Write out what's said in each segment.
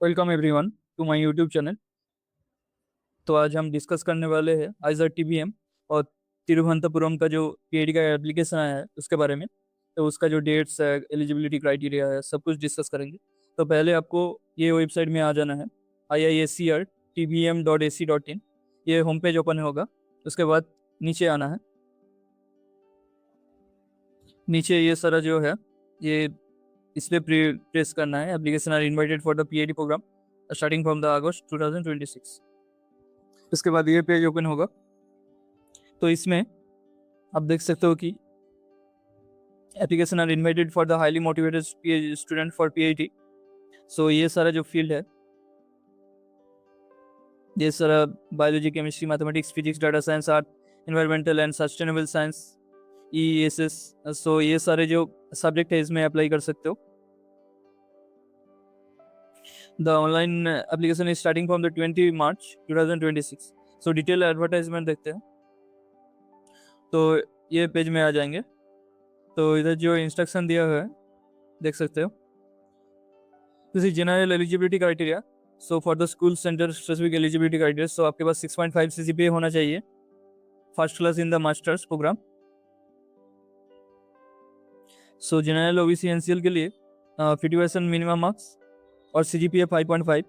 Welcome everyone to my YouTube channel. तो आज हम डिस्कस करने वाले हैं आइजर टीबीएम और तिरुवनंतपुरम का जो पीएडी का एप्लीकेशन आया है उसके बारे में। तो उसका जो डेट्स है, एलिजिबिलिटी क्राइटेरिया है, सब कुछ डिस्कस करेंगे। तो पहले आपको ये वेबसाइट में आ जाना है iiscr.tbm.ac.in। ये होम पेज ओपन होगा। उसके बाद नीचे आना है। नीचे ये सारा जो है ये इस पे प्रेस करना है। Application are invited for the PhD programme starting from the August 2026। उसके बाद ये पेज ओपन होगा। तो इसमें आप देख सकते हो कि application are invited for the highly motivated student for PhD. So ये सारा जो फील्ड है, ये सारा biology, chemistry, mathematics, physics, data science, art, environmental and sustainable science, EESS। So ये सारे जो सब्जेक्ट है इसमें अप्लाई कर सकते हो। The online application is starting from the 20 March 2026। So detail advertisement देखते हैं। तो ये पेज में आ जाएंगे। तो इधर जो इंस्ट्रक्शन दिया हुआ है देख सकते हो। This is general eligibility criteria. So for the school centre specific eligibility criteria, so आपके पास 6.5 CGPA होना चाहिए, first class in the masters programme. So general OBC NCL के लिए 50% मिनिमम मार्क्स और CGPA 5.5।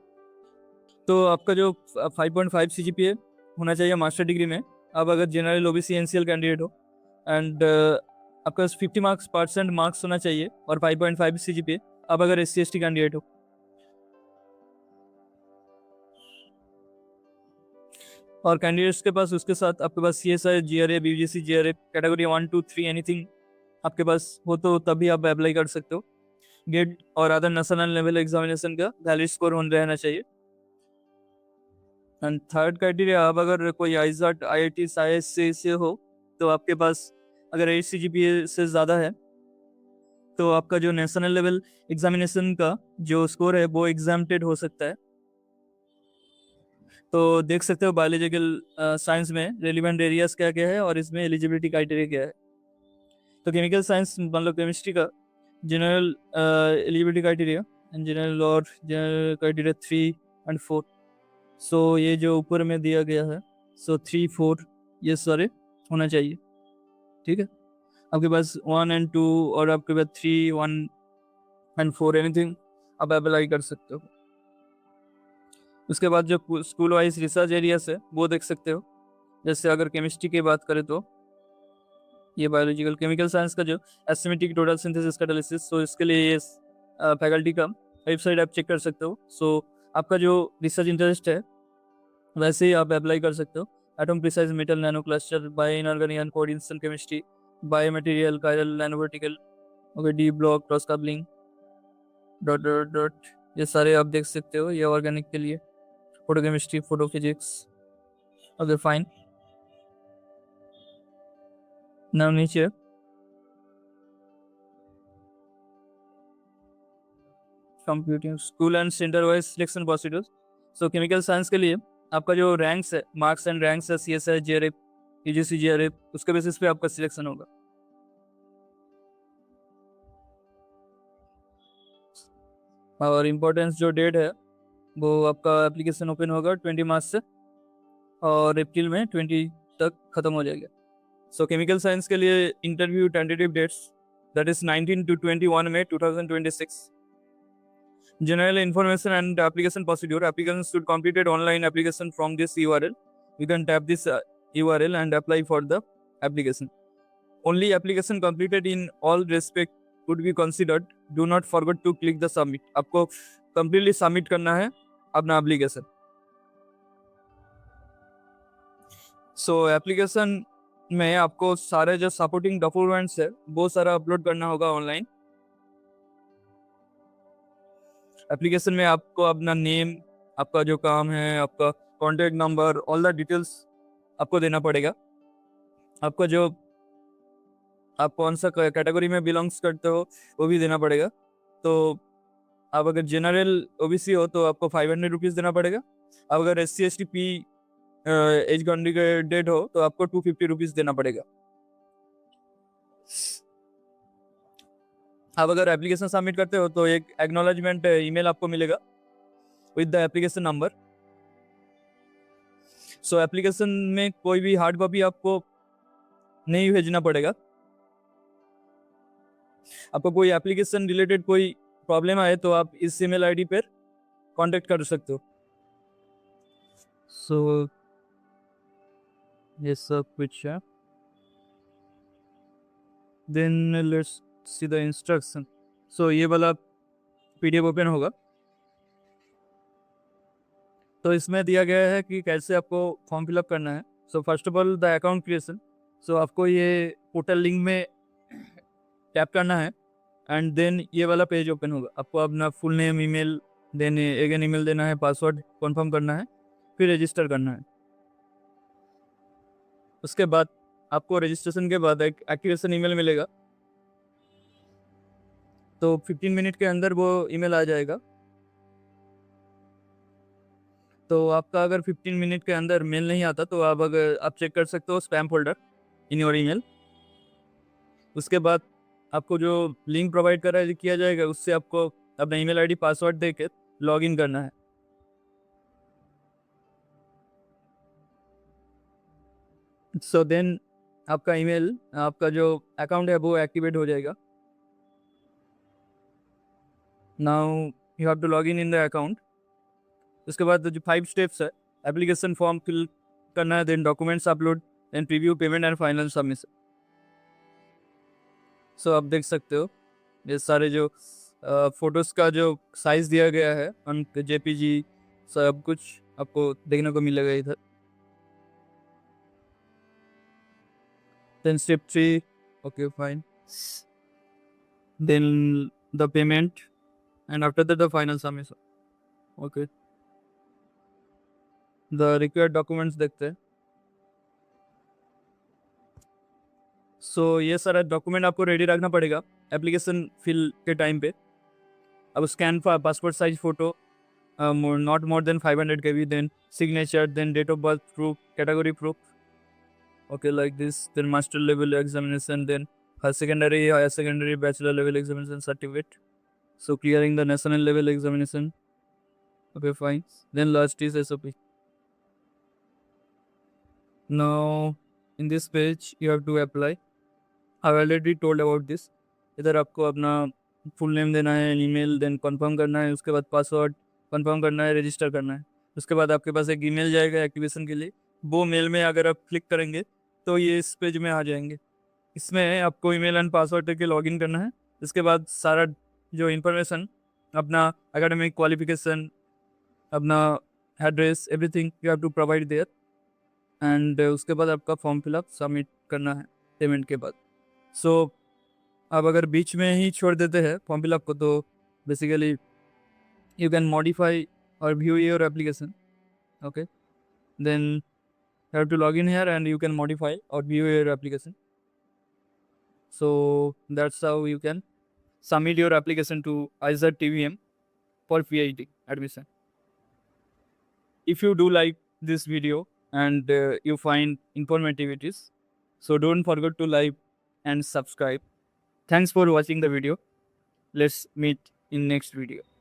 तो आपका जो 5.5 CGPA होना चाहिए मास्टर डिग्री में, आप अगर जनरल ओबीसी एनसीएल कैंडिडेट हो, एंड आपका 50% मार्क्स होना चाहिए और 5.5 CGPA आप अगर SC/ST कैंडिडेट हो। और कैंडिडेट्स के पास उसके साथ आपके पास CSI, GRA, BGC, GRA category 1, 2, 3 anything आपके पास हो तो तभी आप अप्लाई कर सकते हो। गेट और अदर नेशनल लेवल एग्जामिनेशन का वैलिड स्कोर रहना चाहिए। एंड थर्ड क्राइटेरिया, आप अगर कोई आइजट, IIT, SAIS से हो तो आपके पास अगर 8 CGPA से ज़्यादा है तो आपका जो नेशनल लेवल एग्जामिनेशन का जो स्कोर है वो एग्जाम्प्टेड हो सकता है। तो देख सकते हो बायोलॉजिकल साइंस में रेलिवेंट एरियाज क्या क्या है और इसमें एलिजिबिलिटी क्राइटेरिया क्या है। तो केमिकल साइंस मतलब केमिस्ट्री का general eligibility criteria and general और जनरल क्राइटेरिया 3 and 4। सो ये जो ऊपर में दिया गया है, सो 3, 4 ये सारे होना चाहिए। ठीक है, आपके पास 1 and 2 और आपके पास 3, 1 and 4 एनीथिंग आप अप्लाई कर सकते हो। उसके बाद जो स्कूल वाइज रिसर्च एरियाज है वो देख सकते हो। जैसे अगर केमिस्ट्री की बात करें तो ये बायोलॉजिकल केमिकल साइंस का जो एसिमेट्रिक टोटल सिंथेसिस कैटालिसिस, सो इसके लिए ये फैकल्टी का वेबसाइट आप चेक कर सकते हो। सो आपका जो रिसर्च इंटरेस्ट है वैसे ही आप अप्लाई कर सकते हो। Atom precise metal nano cluster, bio inorganic and coordination chemistry, bio material, chiral, nanovertical, okay, D block, cross coupling, dot dot dot, ये सारे आप देख सकते हो। ये ऑर्गेनिक के लिए photochemistry, photo physics, okay fine. Now नीचे computing school and centre wise selection procedures. So chemical science के लिए आपका जो रैंक्स है, मार्क्स एंड रैंक्स है, CSI, GRA, UGC, GRA, उसके बेसिस पे आपका सिलेक्शन होगा। और इम्पोर्टेंस जो डेट है वो आपका एप्लीकेशन ओपन होगा 20 मार्च से और अप्रैल में 20 तक खत्म हो जाएगा। सो केमिकल साइंस के लिए interview tentative dates that is 19 to 21 May 2026। General information and application procedure. Applicants should complete an online application from this URL. You can tap this URL and apply for the application. Only application completed in all respect would be considered. Do not forget to click the submit. आपको completely submit करना है अपना application. So application में आपको सारे जो supporting documents है वो सारा upload करना होगा ऑनलाइन। एप्लीकेशन में आपको अपना नेम, आपका जो काम है, आपका contact number, all the details आपको देना पड़ेगा। आपका जो आप कौन सा कैटेगरी में बिलोंग्स करते हो वो भी देना पड़ेगा। तो आप अगर जनरल ओबीसी हो तो आपको 500 रुपीज़ देना पड़ेगा। आप अगर SC/ST P एज कैंडिडेट हो तो आपको 250 रुपीज़ देना पड़ेगा। आप अगर एप्लीकेशन सबमिट करते हो तो एक एक्नॉलेजमेंट ईमेल आपको मिलेगा with the application number. So application में कोई भी हार्ड कॉपी आपको नहीं भेजना पड़ेगा. आपको कोई एप्लीकेशन रिलेटेड कोई प्रॉब्लम आए तो आप इस ईमेल आईडी पर कांटेक्ट कर सकते हो. सो ये सब कुछ है. Then let's see the instruction. So ये वाला PDF ओपन होगा. तो इसमें दिया गया है कि कैसे आपको फॉर्म फिलअप करना है. So first of all the account creation. So आपको ये पोर्टल लिंक में टैप करना है एंड देन ये वाला पेज ओपन होगा. आपको अपना full name, email, then again email देना है, पासवर्ड कंफर्म करना है, फिर रजिस्टर करना है. उसके बाद आपको रजिस्ट्रेशन के बाद एक एक्टिवेशन ईमेल मिलेगा. तो 15 मिनट के अंदर वो ईमेल आ जाएगा. तो आपका अगर 15 मिनट के अंदर मेल नहीं आता तो आप चेक कर सकते हो spam folder in your email. उसके बाद आपको जो लिंक प्रोवाइड किया जाएगा उससे आपको अपना ईमेल आईडी, पासवर्ड देकर लॉग इन करना है. सो देन आपका ईमेल, आपका जो अकाउंट है वो एक्टिवेट हो जाएगा. Now you have to log in the account. उसके बाद जो 5 स्टेप्स है, एप्लीकेशन फॉर्म फिल करना है, देन documents upload, then preview, payment and final submission. So आप देख सकते हो ये सारे जो फोटोज़ का जो साइज़ दिया गया है, JPG, सब कुछ आपको देखने को मिलेगा इधर. Then step 3, okay fine. Then the payment and after that the final submission. Okay, the required documents देखते हैं. सो ये सारा डॉक्यूमेंट आपको रेडी रखना पड़ेगा एप्लीकेशन फिल के टाइम पे. अब scan passport size photo, not more than 500 KB, then signature, then date of birth proof, category proof, okay, like this. Then master level examination, then higher secondary, bachelor level examination certificate. So clearing the national level examination. Okay, fine. Then last is SOP. Now in this page you have to apply. I've already told about this. इधर आपको अपना full name देना है, email, then confirm करना है, उसके बाद password confirm करना है, रजिस्टर करना है. उसके बाद आपके पास एक ईमेल जाएगा एक्टिवेशन के लिए. वो मेल में अगर आप क्लिक करेंगे तो ये इस पेज में आ जाएंगे. इसमें आपको ईमेल एंड पासवर्ड करके लॉगिन करना है. इसके बाद सारा जो इन्फॉर्मेशन, अपना एकेडमिक क्वालिफिकेशन, अपना address, everything you have to provide there. And उसके बाद आपका फॉर्म फिलअप सबमिट करना है पेमेंट के बाद. सो अब अगर बीच में ही छोड़ देते हैं फॉर्म फिलअप को तो बेसिकली यू कैन मॉडिफाई और view your application. Okay, then you have to log in here and you can modify or view your application. So that's how you can submit your application to IZER TVM for PhD admission. If you do like this video and you find informative it is, so don't forget to like and subscribe. Thanks for watching the video. Let's meet in next video.